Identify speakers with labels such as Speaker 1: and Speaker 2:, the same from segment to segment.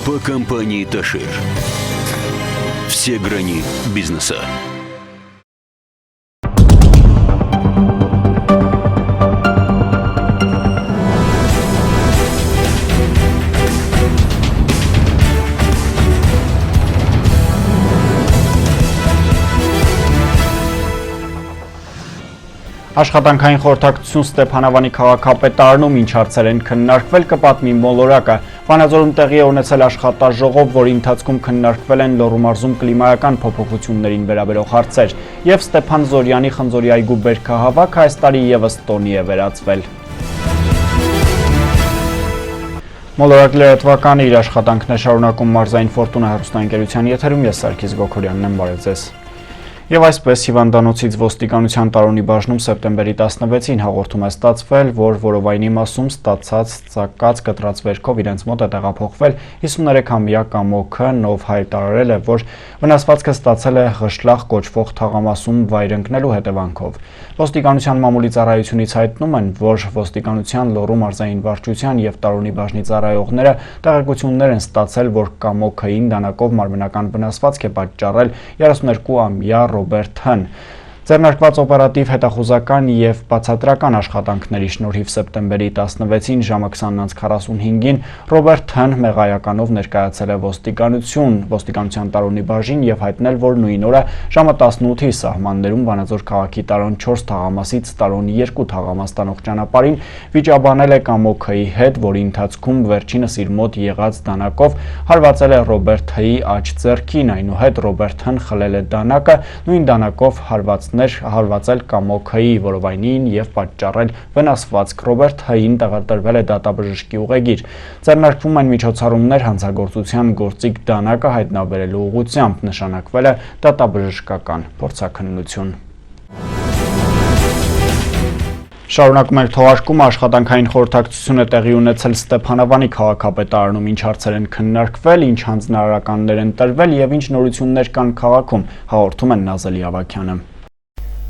Speaker 1: по компании «Ташир». Все грани бизнеса.
Speaker 2: Աշխատանքային խորհրդակցություն Ստեփանավանի քաղաքապետարանում ինչ հարցեր են քննարկվել կպատմի մոլորակը։ Վանաձորում տեղի է ունեցել աշխատաժողով, որի ընթացքում քննարկվել են Լոռու մարզում կլիմայական փոփոխություններին վերաբերող հարցեր, եւ Ստեփան Զորյանի խնձորի այգու բերքահավաքը այս տարի եւս տոնի է վերածվել։ Մոլորակ լրատվականը իր աշխատանքն է շարունակում մարզային Ֆորտունա հեռուստաընկերության եթերում, ես Սարգիս Գոքորյանն եմ, բարև ձեզ։ Եվ այսպես հիվանդանոցից ոստիկանության տարոնի բաժնում սեպտեմբերի 16-ին հաղորդում է ստացվել, որ Որովայնի մասում ստացած ծակած կտրած վերքով իրենց մոտ է տեղափոխվել 53-ամյա Կամոքը, ով հայտարարել է, որ վնասվածքը ստացել է Ղշլախ կոչվող թաղամասում վայր ընկնելու հետևանքով։ Ոստիկանության մամուլի ծառայությունից հայտնում են, որ ոստիկանության Լոռու մարզային վարչության եւ տարոնի բաժնի ծառայողները տեղեկություններ են ստացել, որ Կամոքային դանակով մարմնական վնասվածք է պատճառել 32-ամյա Ռոբերտ Հն։ Ձեռնարկված օպերատիվ հետախուզական եւ բացատրական աշխատանքների շնորհիվ սեպտեմբերի 16-ին ժամը 20:45-ին Ռոբերտ Հն մեղայականով ներկայացել է ոստիկանության տարոնի բաժին եւ հայտնել, որ նույն օրը ժամը 18-ի սահմաններում Վանաձոր քաղաքի տարոն 4 թաղամասից տարոնի 2 թաղամաս տանող ճանապարհին վիճաբանել է Կամոքայի հետ, որի ընթացքում վերջինս իր մոտ եղած դանակով հարվածել է Ռոբերտ Հ-ի աջ ձեռքին, այնուհետ Ռոբերտ Հն խլել է դանակը, նույն դանակով հարվածել Կամոքայի Որովայնին եւ պատճառել վնասվածք։ Ռոբերտ Հ-ին տեղադրվել է դատաբժշկի ուղեգիր։ Ձեռնարկվում են միջոցառումներ հանցագործության գործիք դանակը հայտնաբերելու ուղղությամբ, նշանակվել է դատաբժշկական փորձաքննություն։ Շարունակում ենք թողարկումը, աշխատանքային խորհրդակցությունը տեղի ունեցել Ստեփանավանի քաղաքապետարանում, ինչ հարցեր են քննարկվել, ինչ հանձնարարականներ են տրվել եւ ինչ նորություններ կան քաղաքում, հաղորդում են Նազելի Ավագյանը։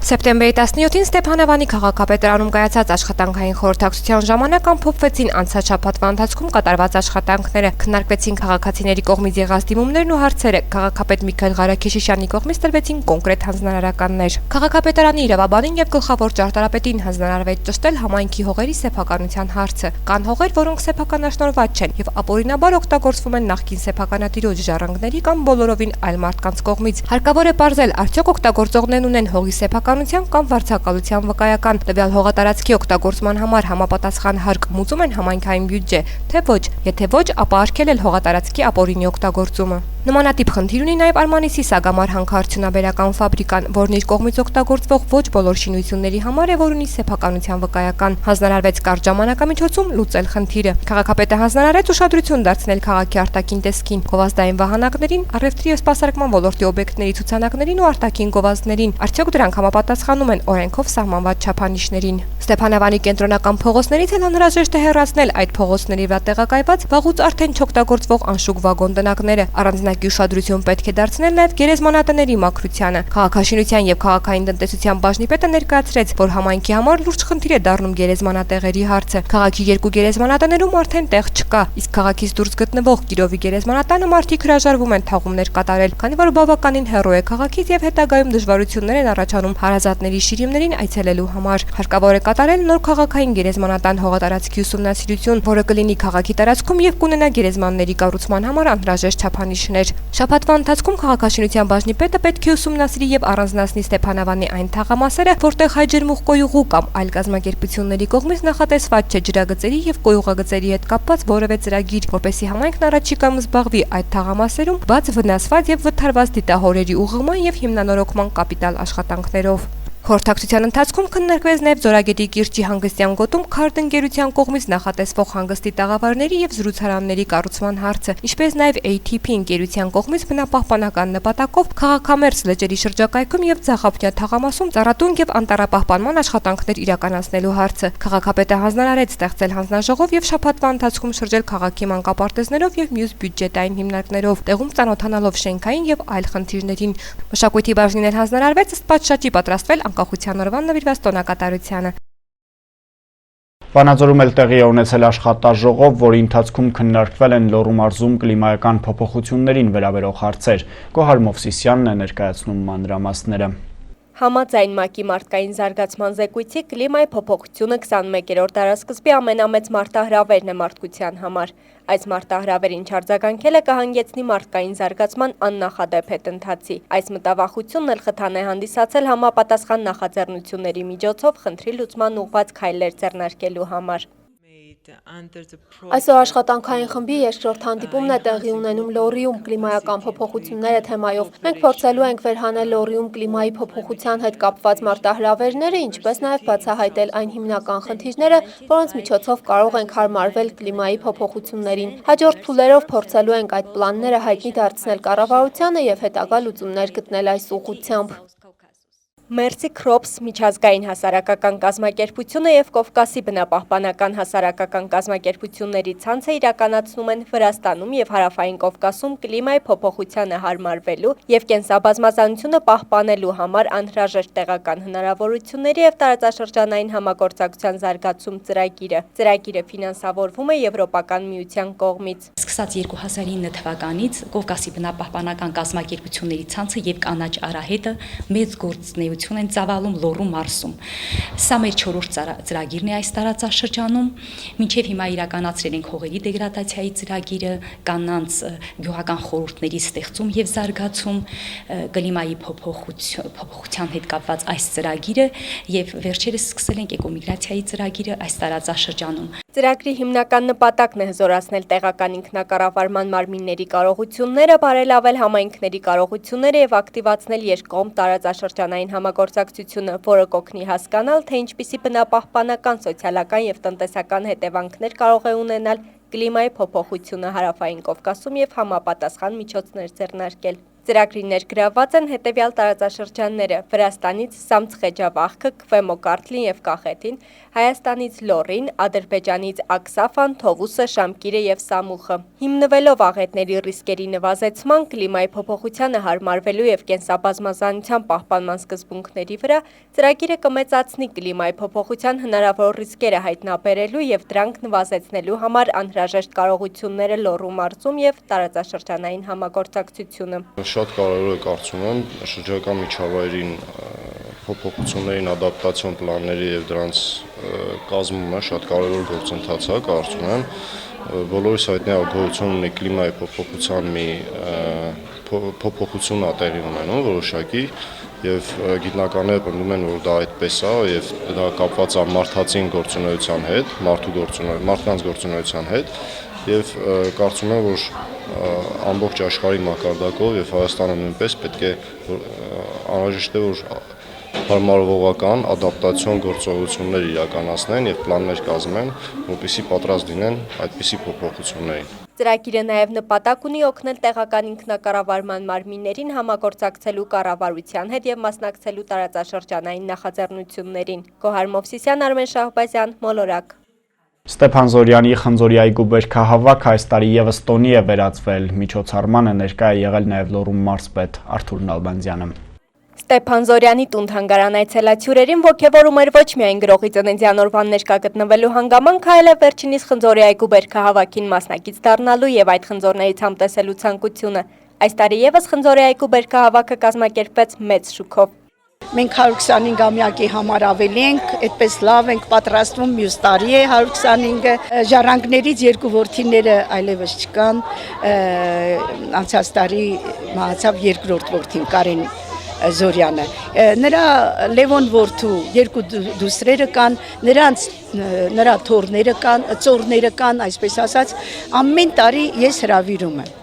Speaker 3: Սեպտեմբերի 17-ին Ստեփանավանի քաղաքապետարանում կայացած աշխատանքային խորհրդակցության ժամանակ ամփոփվեցին անցած շաբաթվա ընթացքում կատարված աշխատանքները, քննարկվեցին քաղաքացիների կողմից եղած դիմումներն ու հարցերը, քաղաքապետ Միքայել Ղարաքեշիշյանի կողմից տրվեցին կոնկրետ հանձնարարականներ։ Քաղաքապետարանի իրավաբանին եւ գլխավոր ճարտարապետին հանձնարարվեց ճշտել համայնքի հողերի սեփականության հարցը։ Կան հողեր, որոնք սեփականաշնորհված չեն եւ ապօրինաբար օգտագործվում են նախկին սեփականատիրոջ ժառանգների կամ բոլորովին այլ մարդկանց կողմից։ Հարկավոր է պարզել, արդյոք օգտագործողներն ունեն հողի սեփականության կամ վարձակալության վկայական, տվյալ հողատարածքի օգտագործման համար համապատասխան հարկ մուծում են համայնքային բյուջե, թե ոչ, եթե ոչ, ապա արգելել հողատարածքի ապօրինի օգտագործումը։ Նմանատիպ խնդիր ունի նաև Արմանիսի Սագամար հանքարդյունաբերական ֆաբրիկան, որն իր կողմից օգտագործվող ոչ բոլոր շինությունների համար է, որ ունի սեփականության վկայական։ Հանձնարարվեց կարճ ժամանակամիջոցում լուծել խնդիրը։ Քաղաքապետը հանձնարարեց ուշադրություն դարձնել քաղաքի արտաքին տեսքին, գովազդային վահանակներին, առևտրի և սպասարկման ոլորտի օբյեկտների ցուցանակներին ու արտաքին գովազդներին։ Արդյոք դրանք համապատասխանում են օրենքով սահմանված չափանիշներին։ Ստեփանավանի կենտրոնական փողոցներից էլ անհրաժեշտ է հեռացնել այդ փողոցների վրա տեղակայված վաղուց արդեն չօգտագործվող անշուք վագոն տնակները։ Առանձնակի ուշադրություն պետք է դարձնել նաև գերեզմանատների մաքրությանը։ Քաղաքաշինության եւ քաղաքային տնտեսության բաժնի պետը ներկայացրեց, որ համայնքի համար լուրջ խնդիր է դառնում գերեզմանատեղերի հարցը։ Քաղաքի երկու գերեզմանատներում արդեն տեղ չկա, իսկ քաղաքից դուրս գտնվող Կիրովի գերեզմանատանը մարդիկ հրաժարվում են թաղումներ կատարել, քանի որ բավականին հեռու է քաղաքից եւ հետագայում դժվարություններ են առաջանում հարազատների շիրիմներին այցելելու համար։ Հարկավոր է կատարել նոր քաղաքային գերեզմանատան հողատարածքի ուսումնասիրություն, որը կլինի քաղաքի տարածքում եւ կունենա գերեզմանների կառուցման համար անհրաժեշտ չափանիշներ։ Շաբաթվա ընթացքում քաղաքաշինության բաժնի պետը պետք է ուսումնասիրի եւ առանձնացնի Ստեփանավանի այն թաղամասերը, որտեղ հայջերմուխ կոյուղու կամ այլ կազմակերպությունների կողմից նախատեսված չէ ջրագծերի եւ կոյուղագծերի հետ կապված որևէ ծրագիր, որպեսզի համայնքն առաջիկայում զբաղվի այդ թաղամասերում բաց վնասված եւ վթարված դիտահորերի ուղղման եւ հիմնանորոգման կապիտալ աշխատանքներով։ Խորհրդակցության ընթացքում քննարկվեց նաև Զորագետի կիրճի հանգստյան գոտում քարդ ընկերության կողմից նախատեսվող հանգստի տաղավարների եւ զրուցարանների կառուցման հարցը, ինչպես նաև ATP ընկերության կողմից բնապահպանական նպատակով քաղաքամերձ լճերի շրջակայքում եւ Ձախապնյա թաղամասում ծառատուն եւ անտառապահպանման աշխատանքներ իրականացնելու հարցը։ Քաղաքապետը հանձնարարեց ստեղծել հանձնաժողով եւ շաբաթվա ընթացքում շրջել քաղաքի մանկապարտեզներով եւ մյուս բյուջետային հիմնարկներով, տեղում ծանոթանալով շենքային եւ այլ խնդիրներին։ Մշակույթի բաժնին էլ հանձնարարվեց ըստ պատշաճի պատրաստվել անկախության օրվան նվիրված տոնակատարությանը։
Speaker 2: Վանաձորում էլ տեղի է ունեցել աշխատաժողով, որի ընթացքում քննարկվել են Լոռու մարզում կլիմայական փոփոխություններին վերաբերող հարցեր։ Գոհար Մովսիսյանն է ներկայացնում մանրամասները։
Speaker 3: Համաձայն ՄԱԿ-ի մարդկային զարգացման զեկույցի կլիմայի փոփոխությունը 21-րդ դարասկզբի ամենամեծ մարտահրավերն է մարդկության համար։ Այս մարտահրավերին չարձագանքելը կհանգեցնի մարդկային զարգացման աննախադեպ հետընթացի։ Այս մտավախությունն էլ խթան է հանդիսացել համապատասխան նախաձեռնությունների միջոցով խնդրի լուծման ուղղված քայլեր ձեռնարկելու համար։ Այսօր աշխատանքային խմբի երկրորդ հանդիպումն է տեղի ունենում Լոռիում կլիմայական փոփոխությունները թեմայով։ Մենք փորձելու ենք վերհանել Լոռիում կլիմայի փոփոխության հետ կապված մարտահրավերները, ինչպես նաև բացահայտել այն հիմնական խնդիրները, որոնց միջոցով կարող ենք հարմարվել կլիմայի փոփոխություններին։ Հաջորդ փուլերով փորձելու ենք այդ պլանները հայտնի դարձնել կառավարությանը եւ հետագա լուծումներ գտնել այս ուղղությամբ։ Մերսի Քրոփս միջազգային հասարակական կազմակերպությունը եւ Կովկասի բնապահպանական հասարակական կազմակերպությունների ցանցը իրականացնում են Վրաստանում եւ Հարավային Կովկասում կլիմայի փոփոխությանը հարմարվելու եւ կենսաբազմազանությունը պահպանելու համար անհրաժեշտ տեղական հնարավորությունների եւ տարածաշրջանային համագործակցության զարգացում ծրագիրը։ Ծրագիրը ֆինանսավորվում է Եվրոպական միության կողմից։
Speaker 4: Սկսած 2009 թվականից Կովկասի բնապահպանական կազմակերպությունների ցանցը եւ կանաչ արահետը մեծ գործունեություն են ծավալում Լոռու մարզում։ Սա մեր 4-րդ ծրագիրն է այս տարածաշրջանում։ Մինչև հիմա իրականացրել ենք հողերի դեգրադացիայի ծրագիրը, կանանց գյուղական խորհուրդների ստեղծում եւ զարգացում, կլիմայի փոփոխության հետ կապված այս ծրագիրը եւ վերջերս սկսել ենք էկոմիգրացիայի ծրագիրը այս տարածաշրջանում։
Speaker 3: Ծրագրի հիմնական նպատակն է հզորացնել տեղական ինքնակառավարման մարմինների կարողությունները, բարելավել համայնքների կարողությունները եւ ակտիվացնել երկկողմ տարածաշրջանային համագործակցությունը, որը կօգնի հասկանալ, թե ինչպիսի բնապահպանական, սոցիալական եւ տնտեսական հետևանքներ կարող է ունենալ կլիմայի փոփոխությունը Հարավային Կովկասում եւ համապատասխան միջոցներ ձեռնարկել։ Ծրագրի ներգրավված են հետևյալ տարածաշրջանները՝ Վրաստանից Սամցխեջավախքը, Քվեմոկարտլին եւ Կախետին, Հայաստանից Լոռին, Ադրբեջանից Աքսաֆան, Թովուսը, Շամկիրը եւ Սամուխը։ Հիմնվելով աղետների ռիսկերի նվազեցման, կլիմայի փոփոխությանը հարմարվելու եւ կենսաբազմազանության պահպանման սկզբունքների վրա, ծրագիրը կմեծացնի կլիմայի փոփոխության հնարավոր ռիսկերը հայտնաբերելու եւ դրանք նվազեցնելու համար անհրաժեշտ կարողությունները Լոռու մարզում եւ տարածաշրջանային համագործակցությունը։
Speaker 5: Շատ կարևոր է կարծում եմ շրջակա միջավայրին փոփոխություններին ադապտացիոն պլանների եւ դրանց կազմումը շատ կարևոր գործընթաց է կարծում եմ բոլորիս հայտնի է գոյություն ունի կլիմայի փոփոխության մի փոփոխություն է տեղի ունենում որոշակի եւ գիտնականները պնդում են որ դա այդպես է եւ դա կապված է մարդածին գործունեության հետ մարդկանց գործունեության հետ եւ կարծում եմ որ ամբողջ աշխարհի մակարդակով եւ Հայաստանը նույնպես պետք է անհրաժեշտ է որ հարմարվողական ադապտացիոն գործողություններ իրականացնեն եւ պլաններ կազմեն, որպեսզի պատրաստ լինեն այդպիսի փոփոխություններին։
Speaker 3: Ծրագիրը նաև նպատակ ունի օգնել տեղական ինքնակառավարման մարմիններին համագործակցելու կառավարության հետ եւ մասնակցելու տարածաշրջանային նախաձեռնություններին։ Գոհար Մովսիսյան, Արմեն Շահբազյան, Մոլորակ։
Speaker 2: Ստեփան Զորյանի խնձորի այգու բերքահավաք այս տարի եւս տոնի է վերածվել։ Միջոցառմանը ներկայ է եղել նաեւ Լոռու մարզպետ Արթուր Նալբանդյանը։ Ստեփան
Speaker 3: Զորյանի տուն-թանգարան այցելացյուրերին ոգևորում էր ոչ միայն գրողի ծննդյան օրվան ներկա գտնվելու հանգամանք, այլև վերջինիս խնձորի այգու բերքահավաքին մասնակից դառնալու եւ այդ խնձորներից համտեսելու ցանկությունը։ Այս տարի եւս խնձորի այգու բերքահավաքը կազմակերպվեց մեծ շուքով։
Speaker 6: Մենք 125-ամյակի համար ավելի ենք, այդպես լավ ենք պատրաստվում, մյուս տարի է 125-ը, ժառանգներից երկու որդիները այլևս չկան, անցած տարի մահացավ երկրորդ որդին Կարեն Զորյանը, նրա Լևոն որդու երկու դուստրերը կան, նրա ծորները կան, այսպես ասած, ամեն տարի ես հրավիրում եմ։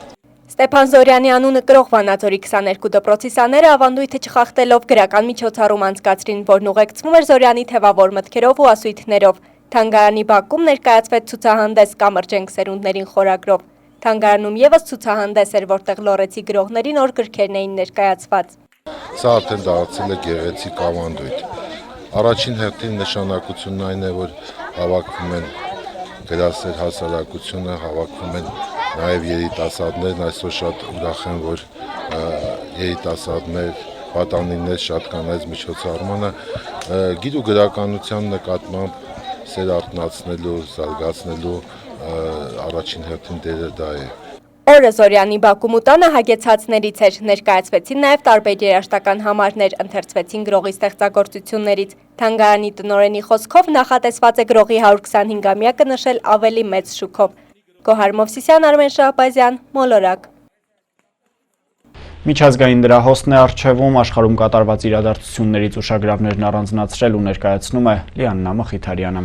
Speaker 3: Ստեփան Զորյանի անունը կրող Վանաձորի 22 դպրոցի սաները ավանդույթը չխախտելով գրական միջոցառում անցկացրին, որն ուղեկցվում էր Զորյանի թևավոր մտքերով ու ասույթներով։ Թանգարանի բակում ներկայացվեց ցուցահանդես «Կամրջենք սերունդներին» խորագրով։ Թանգարանում եւս ցուցահանդես էր, որտեղ լոռեցի գրողների նոր գրքերն էին ներկայացված։
Speaker 7: Սա արդեն դարձել է գեղեցիկ ավանդույթ։ Առաջին հերթին նշանակությունն այն է, որ հավաքվում են գրասեր հասարակությունը, հավաքվում են նաև երիտասարդներն, այսօր շատ ուրախ եմ, որ երիտասարդներ, պատանիներ շատ կան այս միջոցառմանը, գիր ու գրականության նկատմամբ սեր արտնացնելու, զարգացնելու առաջին հերթին դերը դա է։
Speaker 8: Օրը Զորյանի Բաքու մուտանը հագեցածներից էր, ներկայացվեցին նաև տարբեր երաժշտական համարներ, ընթերցվեցին գրողի ստեղծագործություններից։ Թանգարանի տնօրենի խոսքով նախատեսված է գրողի 125-ամյակը նշել ավելի մեծ շուքով։ Գոհար Մովսիսյան, Արմեն Շահբազյան, Մոլորակ։
Speaker 2: Միջազգային դրահոսն է առջևում աշխարհում կատարված իրադարձություններից ուշագրավներն առանձնացրել ու ներկայացնում է Լիաննա Մխիթարյանը։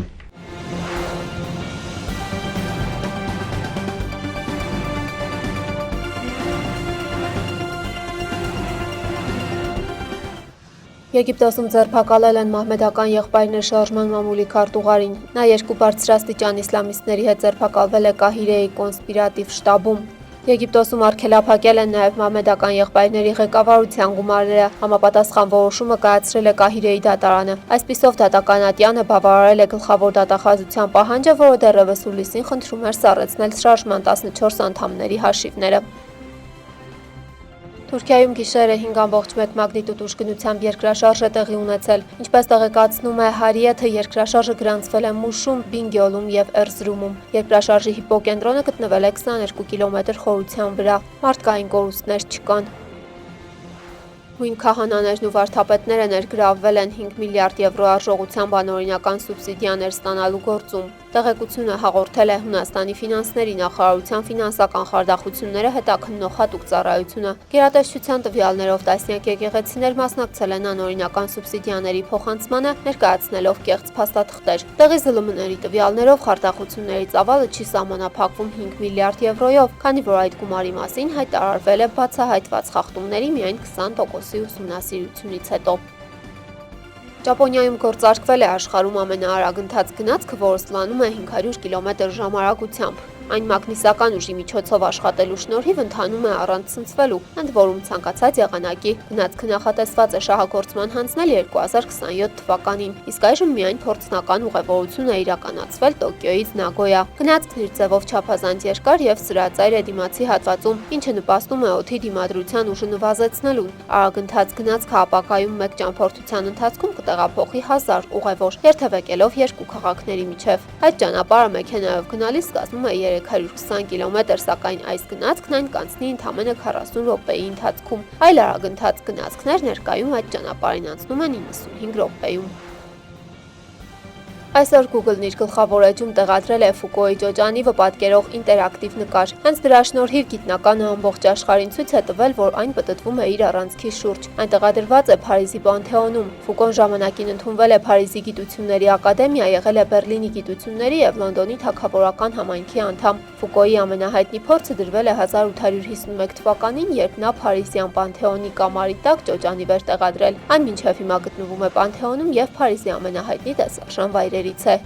Speaker 9: Եգիպտոսում ձերբակալել են մահմեդական եղբայրներ շարժման մամուլի քարտուղարին։ Նա երկու բարձրաստիճան իսլամիստների հետ ձերբակալվել է Կահիրեի կոնսպիրատիվ շտաբում։ Եգիպտոսում արգելափակել են նաև մահմեդական եղբայրների ղեկավարության գումարները, համապատասխան որոշումը կայացրել է Կահիրեի դատարանը։ Այսպիսով դատական ատյանը բավարարել է գլխավոր դատախազության պահանջը, որը դեռևս հուլիսին խնդրում էր սառեցնել շարժման 14 անդամների հաշիվները։ Թուրքիայում գիշերը 5.1 մագնիտուդ ուժգնությամբ երկրաշարժ է տեղի ունեցել։ Ինչպես տեղեկացնում է Հարիեթը, երկրաշարժը գրանցվել է Մուշում, Բինգյոլում եւ Էրզրումում։ Երկրաշարժի հիպոկենտրոնը գտնվել է 22 կիլոմետր խորության վրա։ Մարդկային կորուստներ չկան։ Հույն քահանաներն ու վարդապետները ներգրավվել են 5 միլիարդ եվրո արժողությամբ անօրինական սուբսիդիաներ ստանալու գործում։ Տեղեկությունը հաղորդել է Հունաստանի ֆինանսների նախարարության ֆինանսական խարդախությունները հետաքննող հատուկ ծառայությունը։ Գերատեսչության տվյալներով տասնյակ եկեղեցիներ մասնակցել են անօրինական սուբսիդիաների փոխանցմանը, ներկայացնելով կեղծ փաստաթղթեր։ Տեղի ԶԼՄ-ների տվյալներով խարդախությունների ծավալը չի սահմանափակվում 5 միլիարդ եվրոյով, քանի որ այդ գումարի մասին հայտարարվել է բացահայտված խախտումների միայն 20%-ի ուսումնասիրությունից հետո։ Ճապոնիայում գործարկվել է աշխարհում ամենաարագընթաց գնացքը, որը ստլանում է 500 կմ/ժ արագությամբ։ Այն մագնիսական ուժի միջոցով աշխատելու շնորհիվ ընթանում է առանց ցնցվելու, ընդ որում ցանկացած եղանակի գնացքը նախատեսված է շահագործման հանձնել 2027 թվականին, իսկ այժմ միայն փորձնական ուղևորություն է իրականացվել Տոկիոյից Նագոյա։ Գնացքն իր ձևով չափազանց երկար եւ սրածայր է դիմացի հատվածում, ինչը նպաստում է օդի դիմադրության ուժը նվազեցնելուն։ Արագընթաց գնացքը ապակայում մեկ ճամփորդության ընթացքում կտեղափոխի 1000 ուղևոր, երթևեկելով երկու քաղաքների միջև։ Այդ ճանապարհը մեքենայով գնալիս կազմում է 320 կիլոմետր, սակայն այս գնացքն այն կանցնի ընդամենը 40 րոպեի ընթացքում։ Այլ արագընթաց գնացքներ ներկայում այդ ճանապարհին անցնում են 95 րոպեում։ Այսօր Google-ն իր գլխավոր էջում տեղադրել է Ֆուկոյի ճոճանիվը պատկերող ինտերակտիվ նկար։ Հենց դրա շնորհիվ գիտնականը ամբողջ աշխարհին ցույց է տվել, որ այն պտտվում է իր առանցքի շուրջ։ Այն տեղադրված է Փարիզի Պանթեոնում։ Ֆուկոն ժամանակին ընդունվել է Փարիզի գիտությունների ակադեմիա, եղել է Բերլինի գիտությունների եւ Լոնդոնի թագավորական համայնքի անդամ։ Ֆուկոյի ամենահայտնի փորձը դրվել է 1851 թվականին, երբ նա Փարիզյան Պանթեոնի կամարի տակ ճոճանիվ էր տեղադրել։ Այն մինչև հիմա գտնվում է Պանթեոնում եւ Փարիզի ամենահայտնի տեսարժան վայրերից է։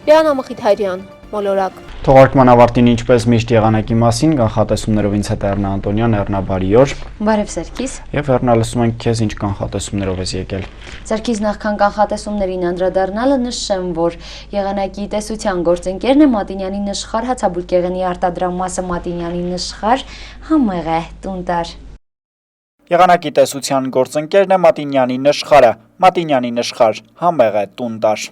Speaker 9: Լիաննա Մխիթարյան, Մոլորակ։
Speaker 2: Թողարկման ավարտին ինչպես միշտ եղանակի մասին կանխատեսումներով ինձ հետ է Էռնա Անտոնյան, Էռնա բարի օր։
Speaker 10: Բարև Սերգիս։
Speaker 2: Եվ Էռնա, լսում ենք քեզ ինչ կանխատեսումներով ես եկել։
Speaker 10: Սերգիս, նախքան կանխատեսումներին անդրադառնալը նշեմ, որ եղանակի տեսության գործընկերն է Մատինյանի նշխար, հացաբուլկեղենի արտադրամասը Մատինյանի նշխար, համեղ է, տունտար։
Speaker 2: Եղանակի տեսության գործընկերն է Մատինյանի նշխարը, Մատինյանի նշխար, համեղ է, տունտար։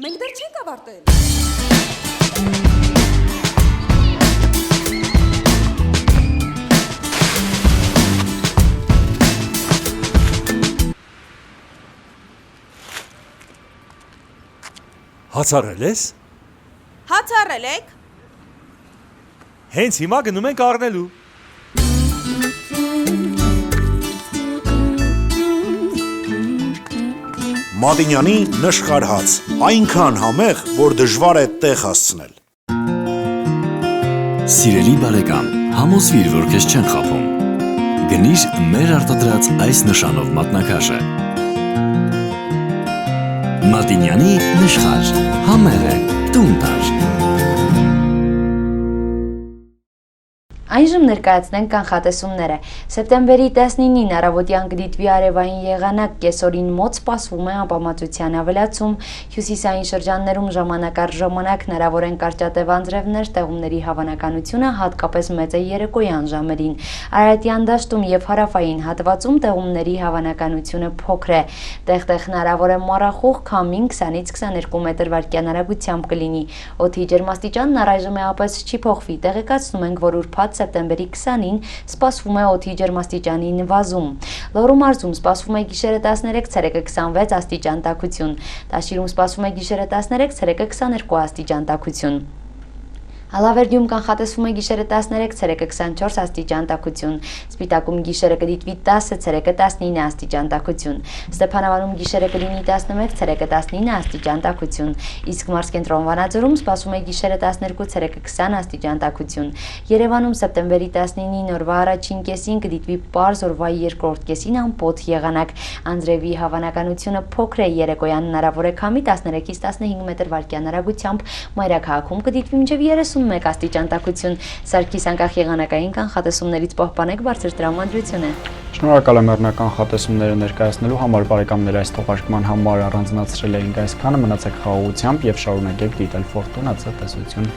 Speaker 11: Մենք դեռ չենք ավարտել։
Speaker 12: Հացառել ես։
Speaker 11: Հացառել եք։
Speaker 12: Հենց հիմա գնում ենք առնելու։
Speaker 13: Մատինյանի նշխար հաց, այնքան համեղ, որ դժվար է տեղ հասցնել։
Speaker 14: Սիրելի բարեկամ, համոզվիր, որ քեզ չեն խաբում։ Գնիր մեր արտադրած այս նշանով մատնաքաշը։ Մատինյանի նշխար, համեղ է, տուն տար։
Speaker 10: Այժմ ներկայացնենք կանխատեսումները։ Սեպտեմբերի 19-ին առավոտյան կդիտվի արևային եղանակ, կեսօրին մոտ սպասվում է անբավարարության ավելացում, հյուսիսային շրջաններում ժամանակ առ ժամանակ հնարավոր են կարճատև անձրևներ, տեղումների հավանականությունը հատկապես մեծ է երեկոյան ժամերին։ Արարատյան դաշտում եւ հարավային հատվածում տեղումների հավանականությունը փոքր է։ Տեղ-տեղ հնարավոր է մառախուղ, քամին 20-ից 22 մետր վարկյան արագությամբ կլինի։ Օդի ջերմաստիճանն առայժմ էապես չի փոխվի։ Տեղեկացնում ենք, որ ուրբաթ սեպտեմբերի 20-ին սպասվում է օդի ջերմաստիճանի նվազում։ Լոռու մարզում սպասվում է գիշերը 13, ցերեկը 26 աստիճան տաքություն։ Տաշիրում սպասվում է գիշերը 13, ցերեկը 22 աստիճան տաքություն։ Հալավերդիում կանխատեսվում է գիշերը 13, ցերեկը 24 աստիճան տաքություն։ Սպիտակում գիշերը կդիտվի 10, ցերեկը 19 աստիճան տաքություն։ Ստեփանավանում գիշերը կլինի 11, ցերեկը 19 աստիճան տաքություն։ Իսկ մարզկենտրոն Վանաձորում սպասվում է գիշերը 12, ցերեկը 20 աստիճան տաքություն։ Երևանում սեպտեմբերի 19-ին օրվա առաջին կեսին կդիտվի պարզ, օրվա երկրորդ կեսին անպոտ եղանակ։ Անձրևի հավանականությունը փոքր է, երեկոյան հնարավոր է քամի 13-ից 15 մետր վարկյան արագությամբ, մայրաքաղաքում կդիտվի մինչև 31 աստիճան տաքություն։ Սարգիս անկախ եղանակային կանխատեսումներից պահպանեք բարձր տրամադրությունը։
Speaker 2: Շնորհակալ եմ եղնականխատեսումները ներկայացնելու համար, բարեկամներ, այս թողարկման համար առանձնացրել էինք այսքանը, մնացեք խաղաղությամբ եւ շարունակեք դիտել Ֆորտունա ցտեսություն։